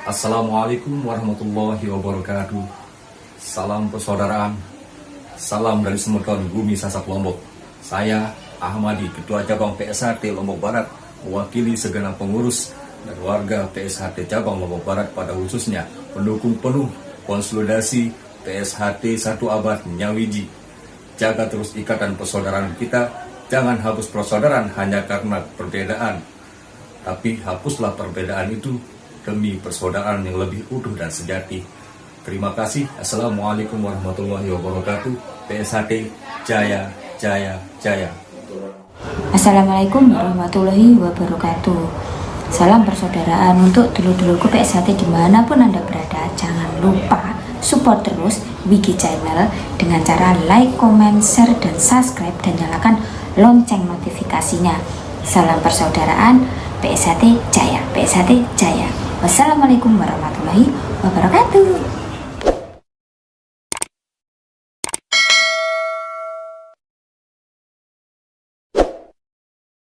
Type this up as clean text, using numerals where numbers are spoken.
Assalamualaikum warahmatullahi wabarakatuh. Salam persaudaraan. Salam dari Semeton Bumi Sasak Lombok. Saya Ahmadi, Ketua Cabang PSHT Lombok Barat, mewakili segenap pengurus dan warga PSHT Cabang Lombok Barat, pada khususnya pendukung penuh konsolidasi PSHT 1 Abad Nyawiji. Jaga terus ikatan persaudaraan kita. Jangan hapus persaudaraan hanya karena perbedaan, tapi hapuslah perbedaan itu demi persaudaraan yang lebih utuh dan sejati. Terima kasih. Assalamualaikum warahmatullahi wabarakatuh. PSHT Jaya Jaya Jaya. Assalamualaikum warahmatullahi wabarakatuh. Salam persaudaraan untuk dulur-dulurku PSHT dimanapun Anda berada. Jangan lupa support terus Wiki Channel dengan cara like, comment, share, dan subscribe, dan nyalakan lonceng notifikasinya. Salam persaudaraan, PSHT Jaya, PSHT Jaya. Wassalamualaikum warahmatullahi wabarakatuh.